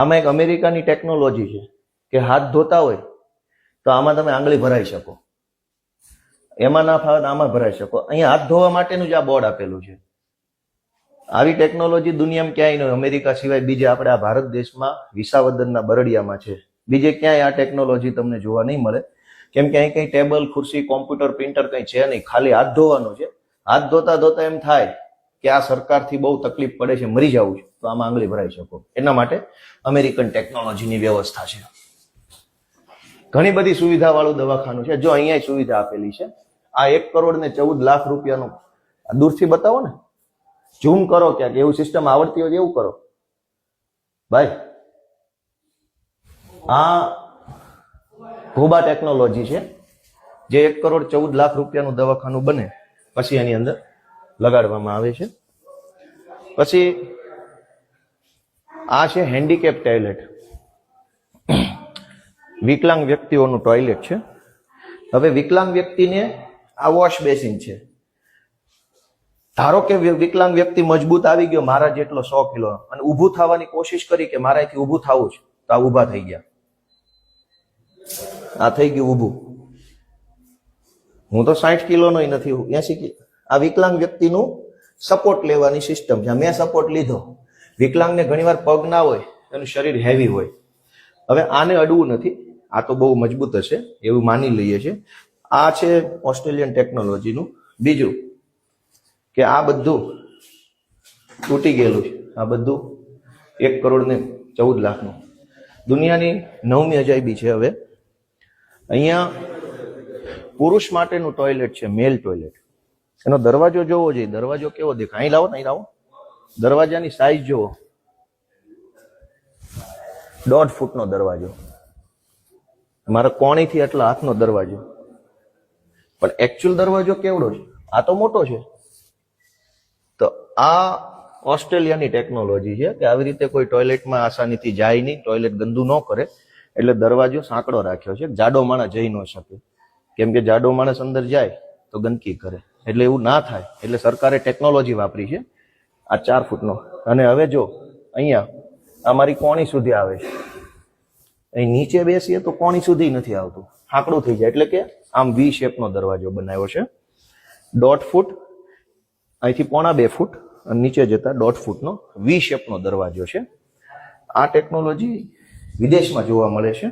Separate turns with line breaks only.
આમાં એક અમેરિકાની ટેકનોલોજી છે કે હાથ ધોતા હોય તો આમાં તમે આંગળી ભરાઈ શકો, એમાં ના ફાવે તો આમાં ભરાઈ શકો. અહીંયા હાથ ધોવા માટેનું જ આ બોર્ડ આપેલું છે. આવી ટેકનોલોજી દુનિયામાં ક્યાંય નહીં, અમેરિકા સિવાય બીજે આપણે આ ભારત દેશમાં વિસાવદરના બરડિયામાં છે. બીજે ક્યાંય આ ટેકનોલોજી તમને જોવા નહીં મળે, કેમ કે અહીં કઈ ટેબલ, ખુરશી, કોમ્પ્યુટર, પ્રિન્ટર કઈ છે નહીં, ખાલી હાથ ધોવાનું છે. હાથ ધોતા ધોતા એમ થાય કે આ સરકારથી બહુ તકલીફ પડે છે, મરી જવું છે, તો આમાં આંગળી ભરાઈ શકો. એના માટે અમેરિકન ટેકનોલોજીની વ્યવસ્થા છે. ઘણી બધી સુવિધા વાળું દવાખાનું છે. જો અહીંયા સુવિધા આપેલી છે. આ 1 કરોડ ને 14 લાખ રૂપિયાનું, દૂરથી બતાવો ને, ઝૂમ કરો ક્યાંક, એવું સિસ્ટમ આવડતી હોય એવું કરો ભાઈ. આ ભોબા ટેકનોલોજી છે, જે 1 કરોડ 14 લાખ રૂપિયાનું દવાખાનું બને પછી એની અંદર લગાડવામાં આવે છે. પછી આ છે હેન્ડીકેપ ટોયલેટ, વિકલાંગ વ્યક્તિઓનું ટોયલેટ છે. હવે વિકલાંગ વ્યક્તિને આ વોશ બેસિન છે. ધારો કે વિકલાંગ વ્યક્તિ મજબૂત આવી ગયો, મારા જેટલો 100 કિલો, અને ઊભું થવાની કોશિશ કરી કે મારાથી ઊભું થવું છે, તો આ ઊભા થઈ ગયા. આ થઈ ગયું ઊભું. હું તો 60 કિલોનો નથી, 80 કિલો. આ વિકલાંગ વ્યક્તિનું સપોર્ટ લેવાની સિસ્ટમ છે. મેં સપોર્ટ લીધો. વિકલાંગને ઘણીવાર પગ ના હોય, એનું શરીર હેવી હોય. હવે આને અડવું નથી, આ તો બહુ મજબૂત હશે એવું માની લઈએ છીએ. આ છે ઓસ્ટ્રેલિયન ટેકનોલોજીનું. બીજું કે આ બધું તૂટી ગયેલું છે. આ બધું 1 કરોડ ને 14 લાખનું. દુનિયાની 9મી અજાયબી છે. હવે અહીંયા પુરુષ માટેનું ટોયલેટ છે, મેલ ટોયલેટ. એનો દરવાજો જોવો જોઈએ. દરવાજો કેવો દેખાય? અહીં લાવો ને, અહીં લાવો. દરવાજાની સાઈઝ જોવો, 1.5 ફૂટનો દરવાજો. મારા કોણીથી એટલા હાથનો દરવાજો. પણ એકચ્યુઅલ દરવાજો કેવડો છે? આ તો મોટો છે. તો આ ઓસ્ટ્રેલિયાની ટેકનોલોજી છે કે આવી રીતે કોઈ ટોયલેટમાં આસાનીથી જાય નહીં, ટોયલેટ ગંદુ ન કરે, એટલે દરવાજો સાંકડો રાખ્યો છે. જાડો માણસ જઈ ન શકે, કેમ કે જાડો માણસ અંદર જાય તો ગંદકી કરે, એટલે એવું ના થાય. એટલે સરકારે ટેકનોલોજી વાપરી છે આ 4 ફૂટનો. અને હવે જો અહીંયા અમારી કોણી સુધી આવે છે. અહીં નીચે બેસીએ તો કોણી સુધી નથી આવતું, સાંકડું થઈ જાય. એટલે કે આમ વી શેપનો દરવાજો બનાવ્યો છે. 1.5 ફૂટ, અહીંથી 1.25 ફૂટ, અને નીચે જતા 1.5 ફૂટનો વી શેપનો દરવાજો છે. આ ટેકનોલોજી વિદેશમાં જોવા મળે છે.